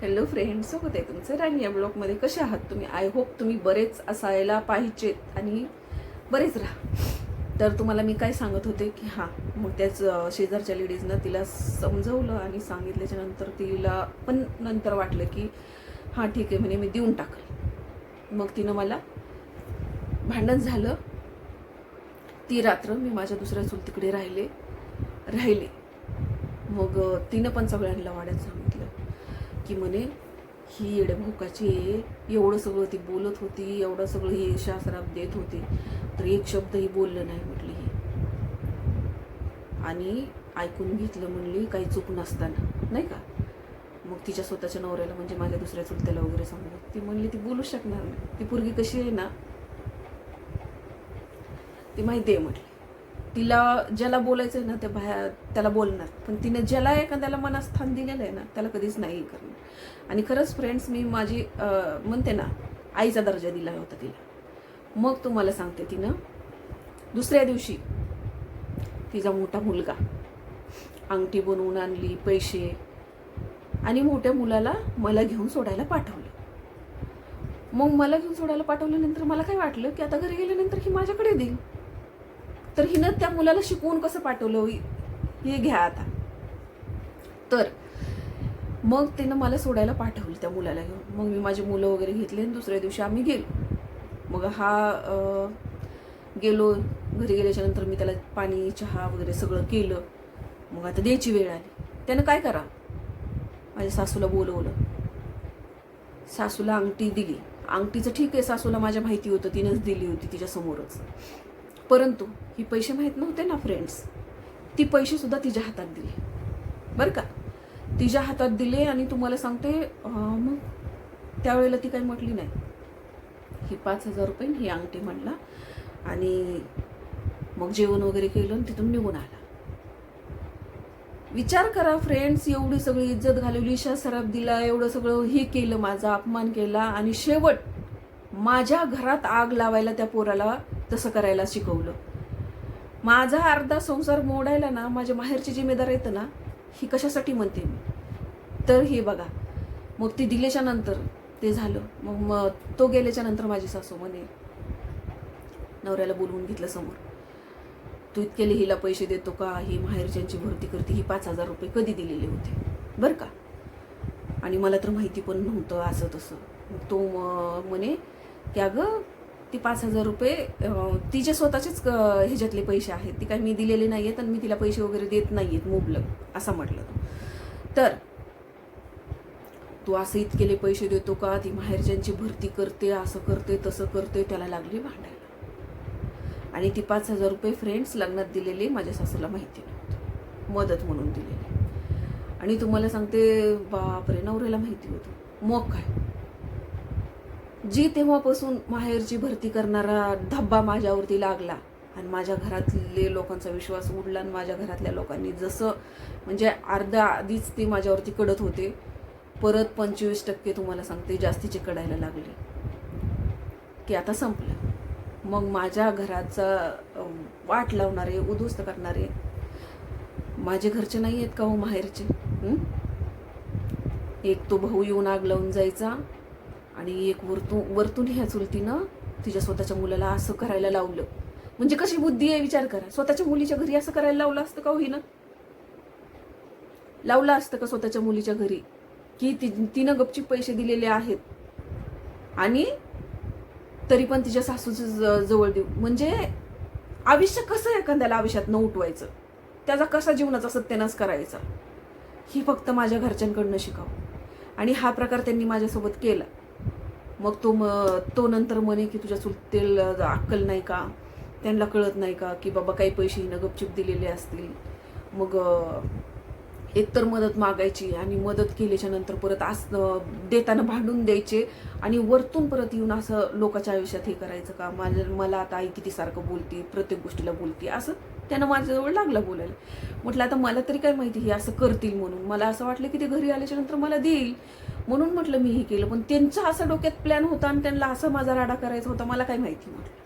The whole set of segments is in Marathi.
हॅलो फ्रेंड्स, सोबत आहे तुमचं राणी या ब्लॉगमध्ये. कसे आहात तुम्ही? आय होप तुम्ही बरेच असायला पाहिजेत आणि बरेच राहा. तर तुम्हाला मी काय सांगत होते की हां, मग त्याच शेजारच्या लेडीजनं तिला समजवलं आणि सांगितल्याच्या नंतर तिला पण नंतर वाटलं की हां ठीक आहे म्हणे, मी देऊन टाकल. मग तिनं मला भांडण झालं. ती रात्र मी माझ्या दुसऱ्या चुलतीकडे राहिले. मग तिनं पण सगळ्यांना वाड्यात सांगितलं की म्हणे ही येडे भोकाची आहे, एवढं सगळं ती बोलत होती, एवढं सगळं ही शास्त्रात देत होती, तर एक शब्दही बोललं नाही म्हटली ही. आणि ऐकून घेतलं म्हणली काही चूक नसताना, नाही का. मग तिच्या स्वतःच्या नवऱ्याला म्हणजे माझ्या दुसऱ्या चुलत्याला वगैरे सांगत, ती म्हणली ती बोलू शकणार नाही, ती पोरगी कशी आहे ना ती माहिती आहे म्हटली. तिला ज्याला बोलायचं आहे ना त्या त्याला बोलणार, पण तिने ज्याला एखाद्याला मनास्थान दिलेलं आहे ना त्याला कधीच नाही करणार. आणि खरंच फ्रेंड्स, मी माझी म्हणते ना आईचा दर्जा दिला होता तिला. मग तुम्हाला सांगते, तिनं दुसऱ्या दिवशी तिचा मोठा मुलगा अंगठी बनवून आणली, पैसे, आणि मोठ्या मुलाला मला घेऊन सोडायला पाठवलं. मग मला घेऊन सोडायला पाठवल्यानंतर मला काय वाटलं की आता घरी गेल्यानंतर ही माझ्याकडे देईल. तर हिनं त्या मुलाला शिकवून कसं पाठवलं, हे घ्या आता. तर मग तिनं मला सोडायला पाठवलं त्या मुलाला घेऊन. मग मी माझी मुलं वगैरे घेतली आणि दुसऱ्या दिवशी आम्ही गेलो. मग गेलो. घरी गेल्याच्या नंतर मी त्याला पाणी, चहा वगैरे सगळं केलं. मग आता द्यायची वेळ आली. त्यानं काय करा, माझ्या सासूला बोलवलं, सासूला अंगठी दिली. अंगठीचं ठीक आहे, सासूला माझ्या माहिती होतं, तिनंच दिली होती तिच्या समोरच. परंतु ही पैसे माहीत नव्हते ना फ्रेंड्स, ती पैसे सुद्धा तिच्या हातात दिले बरं का, तिच्या हातात दिले. आणि तुम्हाला सांगते, मग त्यावेळेला ती काही म्हटली नाही. ही 5,000 रुपये ही अंगठी म्हणला, आणि मग जेवण वगैरे केलं आणि तिथून निघून आला. विचार करा फ्रेंड्स, एवढी सगळी इज्जत घालवली, सराफ दिला, एवढं सगळं हे केलं, माझा अपमान केला, आणि शेवट माझ्या घरात आग लावायला त्या पोराला तसं करायला शिकवलं. माझा अर्धा संसार मोडायला ना माझ्या माहेरची जिम्मेदार येतं ना, ही कशासाठी म्हणते मी. तर हे बघा, मग ती दिल्याच्या नंतर ते झालं. मग तो गेल्याच्या नंतर माझी सासू म्हणे, नवऱ्याला बोलवून घेतलं समोर, तू इतकेले हिला पैसे देतो का, ही माहेरच्यांची भरती करते, ही 5,000 रुपये कधी दिलेले होते बरं का, आणि मला तर माहिती पण नव्हतं असं तसं. मग तो म्हणे की अगं ती 5,000 रुपये तिचे स्वतःचेच ह्याच्यातले पैसे आहेत, ती काही मी दिलेले नाही आहेत, आणि मी तिला पैसे वगैरे देत नाही आहेत मुबलक, असं म्हटलं. तर तू असं इतकेले पैसे देतो का, ती माहेरच्यांची भरती करते, असं करते तसं करते, त्याला लागली भांडायला. आणि ती 5,000 रुपये फ्रेंड्स लग्नात दिलेले माझ्या सासूला माहिती नव्हतं, मदत म्हणून दिलेले. आणि तुम्हाला सांगते, बापरे, नवऱ्याला माहिती होतं. मग काय, जी तेव्हापासून माहेरची भरती करणारा धब्बा माझ्यावरती लागला, आणि माझ्या घरातले लोकांचा विश्वास उडला, आणि माझ्या घरातल्या लोकांनी जसं म्हणजे अर्धा आधीच ते माझ्यावरती कडत होते, परत 25% तुम्हाला सांगते जास्तीचे कडायला लागले की आता संपलं. मग माझ्या घराचा वाट लावणारे, उद्ध्वस्त करणारे माझे घरचे नाही आहेत का हो, माहेरचे. एक तो भाऊ येऊन आग लावून जायचा, आणि एक वरतून ह्या चुलतीनं तिच्या स्वतःच्या मुलाला असं करायला लावलं. म्हणजे कशी बुद्धी आहे विचार करा. स्वतःच्या मुलीच्या घरी असं करायला लावलं असतं का हो हिनं? लावलं असतं का स्वतःच्या मुलीच्या घरी, की तिनं गपचीप पैसे दिलेले आहेत आणि तरी पण तिच्या सासूचं जवळ देऊ? म्हणजे आयुष्य कसं एखाद्याला आयुष्यात न उठवायचं, त्याचा कसा जीवनाचा सत्यानाश करायचा, ही फक्त माझ्या घरच्यांकडनं शिकावं. आणि हा प्रकार त्यांनी माझ्यासोबत केला. मग तो नंतर म्हणे की तुझ्या चुलतेला अक्कल नाही का, त्यांना कळत नाही का की बाबा काही पैसे हिनं गपचिप दिलेले असतील. मग एकतर मदत मागायची, आणि मदत केल्याच्या नंतर परत देताना भांडून द्यायचे, आणि वरतून परत येऊन असं लोकांच्या आयुष्यात हे करायचं का, मला आता आई किती सारखं बोलते, प्रत्येक गोष्टीला बोलते, असं त्यानं माझ्याजवळ लागलं बोलायला. म्हटलं आता मला तरी काय माहिती हे असं करतील म्हणून. मला असं वाटलं की ते घरी आल्याच्या नंतर मला देईल म्हणून म्हटलं मी हे केलं. पण त्यांचा असा डोक्यात प्लॅन होता, आणि त्यांना असं माझा राडा करायचा होता, मला काय माहिती म्हटलं.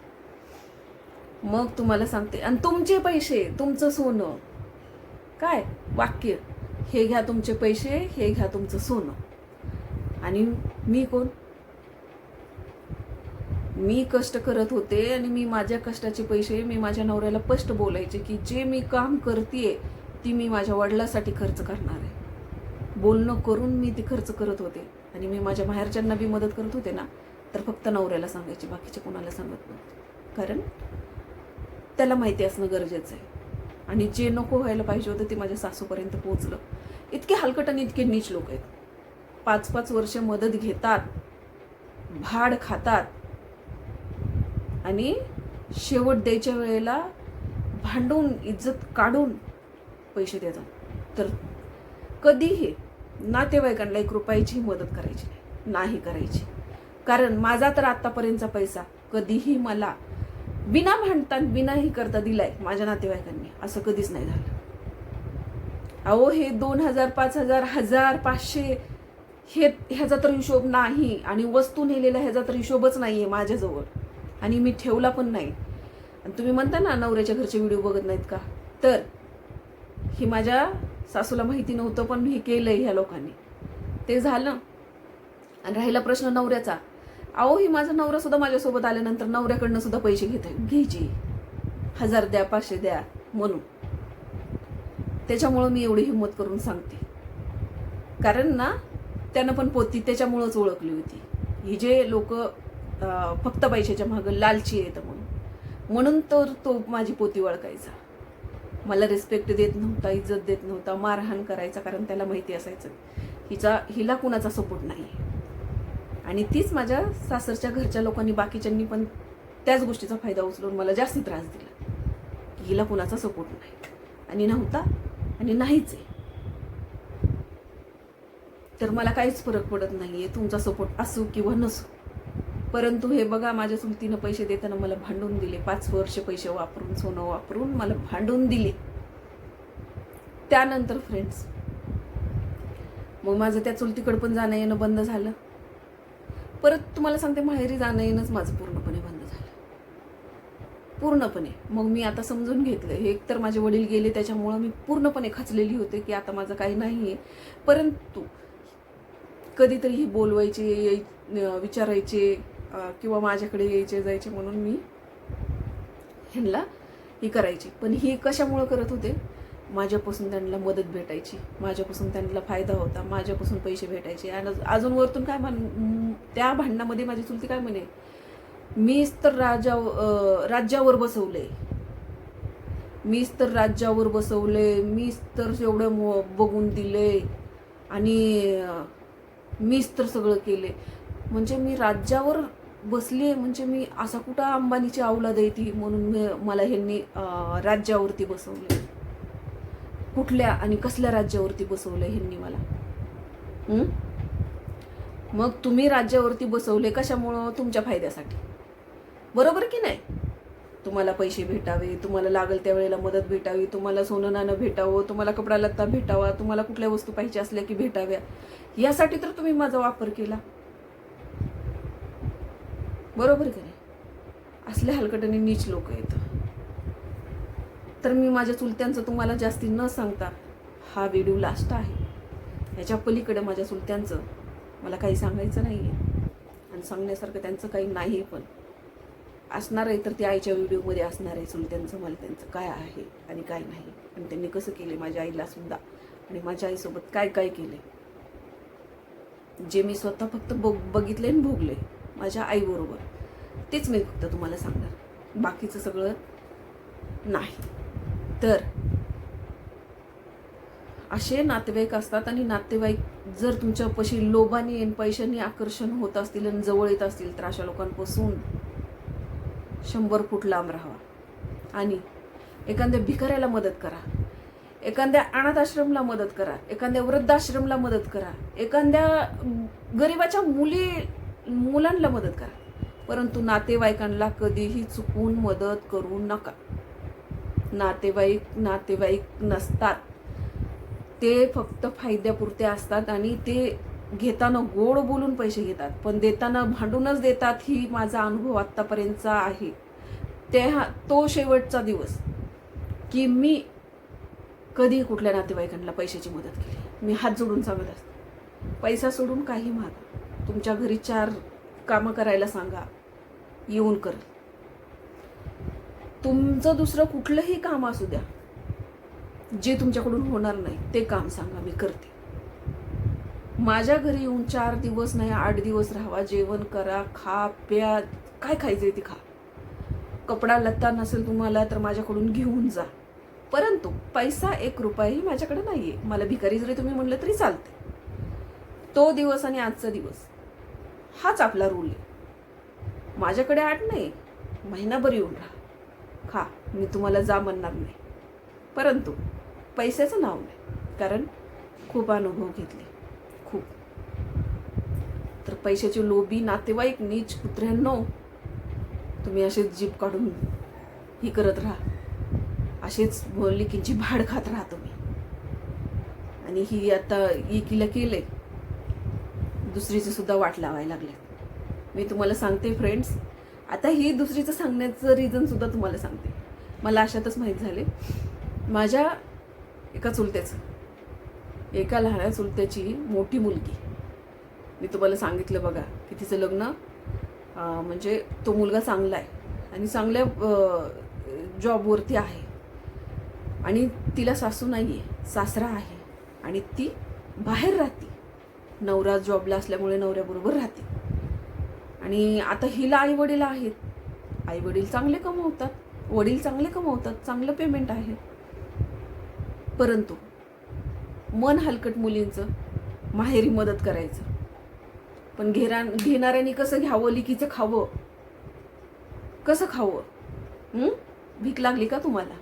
मग तुम्हाला सांगते, आणि तुमचे पैसे, तुमचं सोनं, काय वाक्य, हे घ्या तुमचे पैसे, हे घ्या तुमचं सोनं. आणि मी कोण? मी कष्ट करत होते आणि मी माझ्या कष्टाचे पैसे मी माझ्या नवऱ्याला स्पष्ट बोलायचे की जे मी काम करतेय ती मी माझ्या वडिलांसाठी खर्च करणार आहे. बोलणं करून मी ती खर्च करत होते आणि मी माझ्या बाहेरच्यांना बी मदत करत होते ना, तर फक्त नवऱ्याला सांगायचे, बाकीचे कोणाला सांगत नव्हते. कारण त्याला माहिती असणं गरजेचं आहे. आणि जे नको व्हायला पाहिजे होतं ते माझ्या सासूपर्यंत पोहोचलं. इतके हलकट आणि इतके नीच लोक आहेत. 5-5 वर्ष मदत घेतात, भाड खातात आणि शेवट द्यायच्या वेळेला भांडून इज्जत काढून पैसे देतात. तर कधीही नातेवाईकांना 1 रुपयाची मदत करायची नाही करायची. कारण माझा तर आतापर्यंतचा पैसा कधीही मला बिना भांडता बिनाही करता दिलाय माझ्या नातेवाईकांनी, असं कधीच नाही झालं. अहो हे 2000, 5000, 1000, 500 ह्याचा तर हिशोब नाही आणि वस्तू नेलेला ह्याचा तर हिशोबच नाहीये माझ्याजवळ आणि मी ठेवला पण नाही. आणि तुम्ही म्हणता ना नवऱ्याच्या घरचे व्हिडिओ बघत नाहीत का, तर ही माझ्या सासूला माहिती नव्हतं पण हे केलंय ह्या लोकांनी. ते झालं. आणि राहिला प्रश्न नवऱ्याचा. अहो ही माझा नवरा सुद्धा माझ्यासोबत आल्यानंतर नवऱ्याकडनं सुद्धा पैसे घ्यायचे, 1000 द्या 500 द्या म्हणून. त्याच्यामुळं मी एवढी हिंमत करून सांगते. कारण ना त्यानं पण पोती त्याच्यामुळंच ओळखली होती. ही जे लोक फक्त पैशाच्या मागं लालची येतं म्हणून तर तो माझी पोती ओळखायचा. मला रिस्पेक्ट देत नव्हता, इज्जत देत नव्हता, मारहाण करायचा. कारण त्याला माहिती असायचं हिला कुणाचा सपोर्ट नाही. आणि तीच माझ्या सासरच्या घरच्या लोकांनी बाकीच्यांनी पण त्याच गोष्टीचा फायदा उचलून मला जास्ती त्रास दिला की हिला कुणाचा सपोर्ट नाही आणि नव्हता आणि नाहीच आहे. तर मला काहीच फरक पडत नाहीये तुमचा सपोर्ट असो किंवा नसो. परंतु हे बघा माझ्या चुलतीनं पैसे देताना मला भांडून दिले. 5 वर्ष पैसे वापरून सोनं वापरून मला भांडून दिले. त्यानंतर फ्रेंड्स मग माझं त्या चुलतीकडे पण जाणं येणं बंद झालं. परत तुम्हाला सांगते माहेरी जाणं येणंच माझं पूर्णपणे बंद झालं, पूर्णपणे. मग मी आता समजून घेतलं हे एकतर माझे वडील गेले त्याच्यामुळं मी पूर्णपणे खचलेली होते की आता माझं काही नाहीये. परंतु कधीतरी ही बोलवायचे, विचारायचे किंवा माझ्याकडे यायचे जायचे म्हणून मी ह्यांना ही करायची. पण ही कशामुळं करत होते? माझ्यापासून त्यांना मदत भेटायची, माझ्यापासून त्यांना फायदा होता, माझ्यापासून पैसे भेटायचे. आणि अजून वरतून काय त्या भांडणामध्ये माझी चुलती काय म्हणे, मीच तर राज्यावर बसवले, मीच तर राज्यावर बसवले, मीच तर एवढं बघून दिले आणि मीच तर सगळं केले. म्हणजे मी राज्यावर बसली म्हणजे मी असा कुठं अंबानीची औलाद आहे ती म्हणून मला ह्यांनी राज्यावरती बसवले. कुठल्या आणि कसल्या राज्यावरती बसवलं ह्यांनी मला? मग तुम्ही राज्यावरती बसवले कशामुळं? तुमच्या फायद्यासाठी, बरोबर की नाही? तुम्हाला पैसे भेटावे, तुम्हाला लागेल त्यावेळेला मदत भेटावी, तुम्हाला सोनं नाणं भेटावं, तुम्हाला कपडा लत्ता भेटावा, तुम्हाला कुठल्या वस्तू पाहिजे असल्या की भेटाव्या, यासाठी तर तुम्ही माझा वापर केला, बरोबर की नाही? असले हलकटणी नीच लोक आहेत. तर मी माझ्या चुलत्यांचं तुम्हाला जास्ती न सांगता हा व्हिडिओ लास्ट आहे. ह्याच्या पलीकडे माझ्या चुलत्यांचं मला काही सांगायचं नाही आहे आणि सांगण्यासारखं त्यांचं काही नाही. पण असणार आहे तर ते आईच्या व्हिडिओमध्ये असणार आहे चुलत्यांचं, मला त्यांचं काय आहे आणि काय नाही आणि त्यांनी कसं केले माझ्या आईला सुद्धा आणि माझ्या आईसोबत काय काय केले, जे मी स्वतः फक्त बघितले आणि भोगले माझ्या आईबरोबर, तेच मी फक्त तुम्हाला सांगणार, बाकीचं सगळं नाही. तर असे नातेवाईक असतात आणि नातेवाईक जर तुमच्यापाशी लोभाने आणि पैशाने आकर्षण होत असतील आणि जवळ येत असतील तर अशा लोकांपासून 100 फूट लांब राहावा. आणि एखाद्या भिकाऱ्याला मदत करा, एखाद्या अनाथ आश्रमला मदत करा, एखाद्या वृद्धाश्रमला मदत करा, एखाद्या गरिबाच्या मुलांना मदत करा, परंतु नातेवाईकांना कधीही चुकून मदत करू नका. नातेवाईक नसतात, ते फक्त फायद्यापुरते असतात आणि ते घेताना गोड बोलून पैसे घेतात पण देताना भांडूनच देतात. ही माझा अनुभव आत्तापर्यंतचा आहे. तो शेवटचा दिवस की मी कधी कुठल्या नातेवाईकांना पैशाची मदत केली, मी हात जोडून सांगत असते. पैसा सोडून काही मागा, तुमच्या घरी 4 कामं करायला सांगा, येऊन कर. तुमचं दुसरं कुठलंही काम असू द्या, जे तुमच्याकडून होणार नाही ते काम सांगा, मी करते. माझ्या घरी येऊन 4 दिवस नाही 8 दिवस राहावा, जेवण करा, खा प्या, काय खायचंय ते खा. कपडा लत्ता नसेल तुम्हाला तर माझ्याकडून घेऊन जा, परंतु पैसा 1 रुपयाही माझ्याकडे नाहीये. मला भिकारी जरी तुम्ही म्हणलं तरी चालते. तो दिवस आणि आजचा दिवस हाच आपला रूल आहे. माझ्याकडे 8 नाही, महिनाभर येऊन राहा, खा, मी तुम्हाला जा म्हणणार नाही, परंतु पैशाचं नाव नाही. कारण खूप अनुभव घेतले, खूप. तर पैशाचे लोभी नातेवाईक नीच कुत्र्यांनो, तुम्ही असेच जीभ काढून ही करत राहा, असेच लेकींची भाड खात राहा तुम्ही. आणि ही आता एकीला केले, दुसरीचं सुद्धा वाट लावायला लागले. मी तुम्हाला सांगते फ्रेंड्स, आता ही दुसरीचं सांगण्याचं रिझन सुद्धा तुम्हाला सांगते. मला अशातच माहीत झाले, माझ्या एका चुलत्याचं, एका लहान चुलत्याची मोठी मुलगी, मी तुम्हाला सांगितलं बघा की तिचं लग्न म्हणजे तो मुलगा चांगला आहे आणि चांगल्या जॉबवरती आहे आणि तिला सासू नाही आहे, सासरा आहे आणि ती बाहेर राहते. नवरा जॉबला असल्यामुळे नवऱ्याबरोबर राहते. आणि आता हिला आईवडील आहेत, आईवडील चांगले कमवतात, वडील चांगले कमवतात, चांगलं पेमेंट आहे, परंतु मन हलकट मुलींचं माहेरी मदत करायचं. पण घेणाऱ्यांनी कसं घ्यावं, लिकीचं खावं, कसं खावं? भीक लागली का तुम्हाला?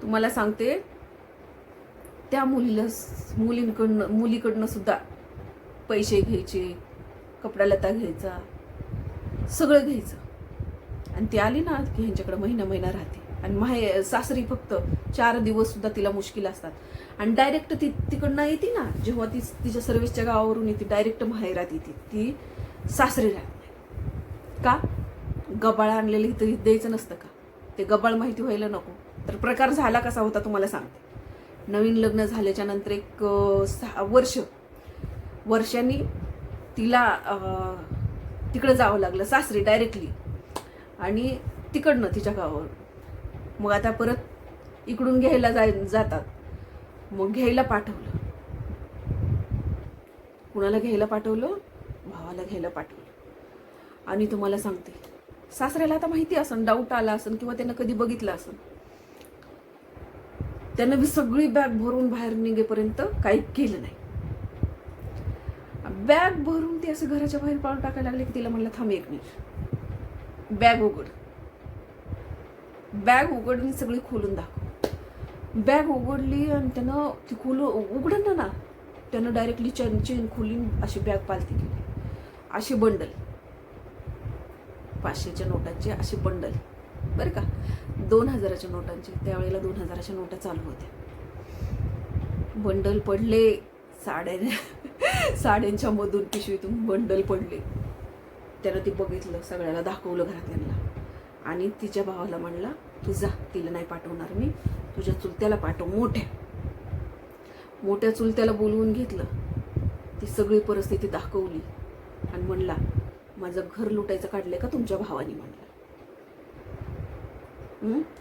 तुम्हाला सांगते, त्या मुलीकडनं सुद्धा पैसे घ्यायचे, कपडा लता घ्यायचा, सगळं घ्यायचं. आणि ती आली ना की ह्यांच्याकडे महिना राहते. आणि सासरी फक्त 4 दिवस सुद्धा तिला मुश्किल असतात. आणि डायरेक्ट ती तिकडनं येते ना, जेव्हा ती तिच्या सर्व्हिसच्या गावावरून येते, डायरेक्ट माहेरात येते, ती सासरी राहत नाही. का? गबाळ आणलेलं इथं द्यायचं नसतं का? ते गबाळ माहिती व्हायला नको. तर प्रकार झाला कसा होता तुम्हाला सांगते. नवीन लग्न झाल्याच्या नंतर एक 6 वर्षांनी तिला तिकडे जावं लागलं, सासरी डायरेक्टली, आणि तिकडनं तिच्या गावावर. मग आता परत इकडून घ्यायला जातात. मग घ्यायला पाठवलं. कुणाला घ्यायला पाठवलं? भावाला घ्यायला पाठवलं. आणि तुम्हाला सांगते, सासऱ्याला आता माहिती असन, डाऊट आला असन किंवा त्यानं कधी बघितलं असन, त्यानं बी सगळी बॅग भरून बाहेर निघेपर्यंत काही केलं नाही. बॅग भरून ती असं घराच्या बाहेर पाऊल टाकायला लागले की तिला म्हणलं, थांब 1 मिनिट, बॅग उघड. बॅग उघडली, सगळी खोलून दाखव. बॅग उघडली आणि त्यानं ती उघडलं ना, त्यानं डायरेक्टली चेन खोली, अशी बॅग पालती केली. असे बंडल, 500च्या नोटांचे असे बंडल, बरं का, 2000च्या नोटांचे. त्यावेळेला 2000च्या नोटा चालू होत्या. बंडल पडले, साड्यांच्या मधून पिशवीतून बंडल पडले. त्यानं ते बघितलं, सगळ्याला दाखवलं घरातल्यांना. आणि तिच्या भावाला म्हणला, तू जा, तिला नाही पाठवणार मी, तुझ्या चुलत्याला पाठव, मोठ्या चुलत्याला बोलवून घेतलं. ती सगळी परिस्थिती दाखवली आणि म्हणला, माझं घर लुटायचं काढलंय का तुमच्या भावानी? म्हणलं,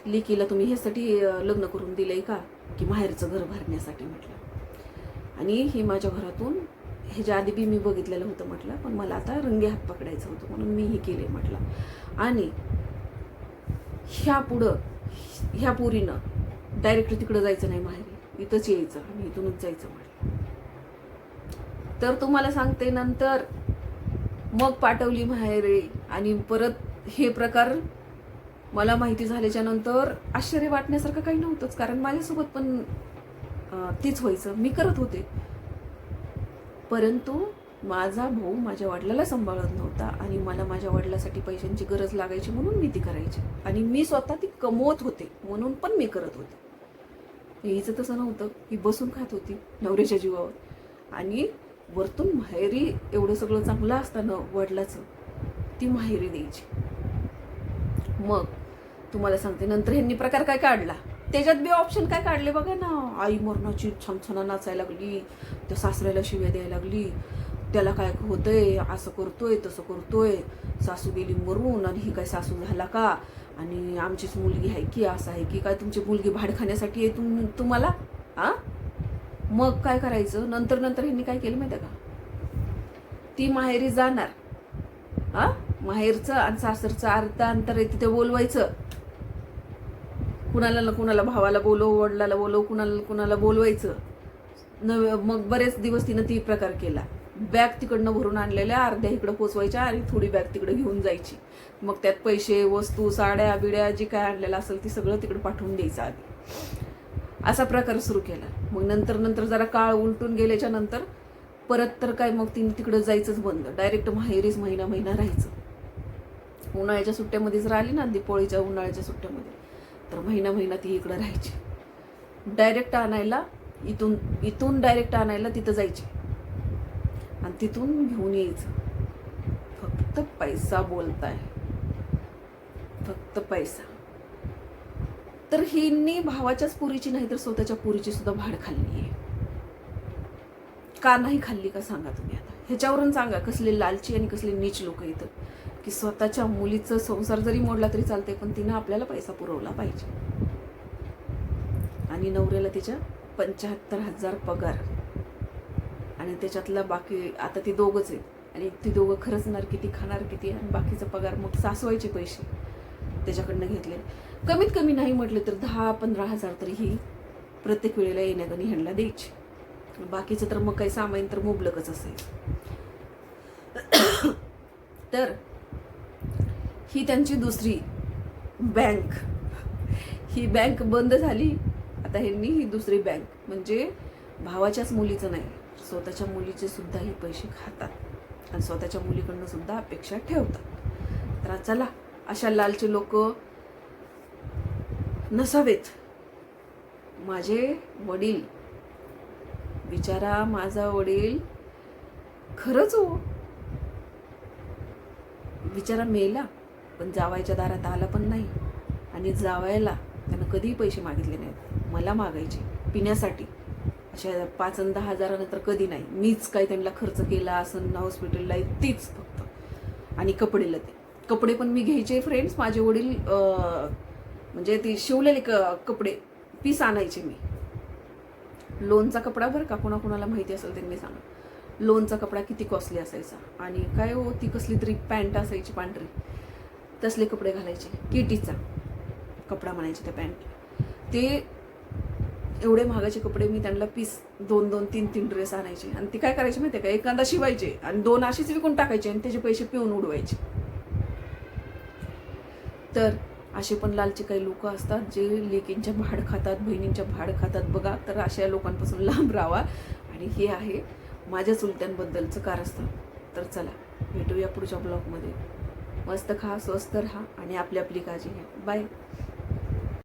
लेकीला तुम्ही ह्यासाठी लग्न करून दिलंय का, की माहेरचं घर भरण्यासाठी? म्हटलं. आणि ही माझ्या घरातून ह्याच्या आधी बी मी बघितलेलं होतं म्हटलं, पण मला आता रंगे हात पकडायचं होतं म्हणून मी हे केले म्हटलं. आणि ह्या पोरीनं डायरेक्ट तिकडं जायचं नाही माहेरी, इथंच यायचं आणि इथूनच जायचं म्हटलं. तर तुम्हाला सांगते, नंतर मग पाठवली माहेरी. आणि परत हे प्रकार मला माहिती झाल्याच्या नंतर आश्चर्य वाटण्यासारखं काही नव्हतंच, कारण माझ्यासोबत पण तीच व्हायचं, मी करत होते. परंतु माझा भाऊ माझ्या वडिलाला सांभाळत नव्हता आणि मला माझ्या वडिलासाठी पैशांची गरज लागायची म्हणून मी ती करायची. आणि मी स्वतः ती कमवत होते म्हणून पण मी करत होते. हिचं तसं नव्हतं, ही बसून खात होती नवऱ्याच्या जीवावर. आणि वरतून माहेरी एवढं सगळं चांगलं असताना वडिलाचं, ती माहेरी द्यायची. मग तुम्हाला सांगते, नंतर ह्यांनी प्रकार काय काढला, त्याच्यात बी ऑप्शन काय काढले बघा ना, आई मरणाची छमछना नाचायला लागली, त्या सासऱ्याला शिव्या द्यायला लागली, त्याला काय होतंय, असं करतोय तसं करतोय, सासू गेली मरून आणि ही काय सासू झाला का, आणि आमचीच मुलगी आहे की, असं आहे की काय, तुमची मुलगी भाडखाण्यासाठी आहे तुम्हाला हा. मग काय करायचं, नंतर नंतर ह्यांनी काय केलं माहिती का, ती माहेरी जाणार हा, माहेरचं आणि सासरचं अर्ध अंतर आहे तिथे बोलवायचं, कुणाला ना कुणाला भावाला बोलव, वडिलाला बोलव, कुणाला कुणाला बोलवायचं. मग बरेच दिवस तिनं ती प्रकार केला. बॅग तिकडनं भरून आणलेल्या अर्ध्या इकडं पोचवायच्या आणि थोडी बॅग तिकडे घेऊन जायची. मग त्यात पैसे, वस्तू, साड्या बिड्या जे काय आणलेलं असेल ते सगळं तिकडे पाठवून द्यायचं आधी. असा प्रकार सुरू केला. मग नंतर नंतर जरा काळ उलटून गेल्याच्या नंतर परत तर काय, मग तिने तिकडं जायचंच बंद, डायरेक्ट माहेरीच महिना महिना राहायचं. उन्हाळ्याच्या सुट्ट्यामध्ये जर आली ना, दिपोळीच्या उन्हाळ्याच्या सुट्ट्यामध्ये, तर महिना महिना ती इकडं राहायची. डायरेक्ट आणायला इथून डायरेक्ट आणायला तिथं जायची आणि तिथून घेऊन यायचं. फक्त पैसा बोलताय, फक्त पैसा. तर हिंनी भावाच्याच पुरीची नाही तर स्वतःच्या पुरीची सुद्धा भाड खाल्ली आहे. का नाही खाल्ली का सांगा तुम्ही आता, ह्याच्यावरून सांगा कसले लालची आणि कसले नीच लोक येतं की स्वतःच्या मुलीचं संसार जरी मोडला तरी चालते, पण तिनं आपल्याला पैसा पुरवला पाहिजे. आणि नवऱ्याला तिच्या 75,000 पगार आणि त्याच्यातला बाकी, आता ती दोघंच आहेत आणि ती दोघं खर्चणार किती, खाणार किती, आणि बाकीचा पगार मग सासवायचे पैसे त्याच्याकडनं घेतले. कमीत कमी नाही म्हटले तर 10-15,000 तरी ही प्रत्येक वेळेला येण्यागणी ह्यांना द्यायची. बाकीचं तर मग काही सामान तर मुबलकच असायचं. तर ही त्यांची दुसरी बँक, ही बँक बंद झाली. आता ह्यांनी ही दुसरी बँक, म्हणजे भावाच्याच मुलीचं नाही, स्वतःच्या मुलीचे सुद्धा ही पैसे खातात आणि स्वतःच्या मुलीकडनं सुद्धा अपेक्षा ठेवतात. तर चला, अशा लालचे लोक नसावेत. माझे वडील, बिचारा माझा वडील खरंच हो बिचारा मेला, पण जावायच्या दारात आला पण नाही. आणि जावायला त्यानं कधीही पैसे मागितले नाहीत. मला मागायचे पिण्यासाठी, अशा 5 आणि 10,000 तर कधी नाही. मीच काय त्यांना खर्च केला असं हॉस्पिटलला, तीच फक्त. आणि कपडेला, ते कपडे पण मी घ्यायचे फ्रेंड्स. माझे वडील म्हणजे ते शिवलेले कपडे पीस आणायचे मी. लोनचा कपडा बरं का, कोणाकोणाला माहिती असेल त्यांनी सांगा. लोनचा कपडा किती कॉस्टली असायचा. आणि काय हो, ती कसली तरी पॅन्ट असायची पांढरी, तसले कपडे घालायचे. किटीचा कपडा म्हणायचे त्या पॅन्टला. ते एवढे महागाचे कपडे मी त्यांना पीस 2-2, 3-3 ड्रेस आणायचे. आणि ती काय करायची माहिती आहे का, एखादा शिवायचे आणि 2 अशीच विकून टाकायचे आणि त्याचे पैसे पिऊन उडवायचे. तर असे पण लालचे काही लोक असतात जे लेकींच्या भाड खातात, बहिणींच्या भाड खातात बघा. तर अशा लोकांपासून लांब राहावा. आणि हे आहे माझ्या चुलत्यांबद्दलचं कारस्थान. तर चला, भेटूया पुढच्या ब्लॉगमध्ये. मस्त खा, स्वस्त राहा आणि आपली आपली काळजी घ्या. बाय.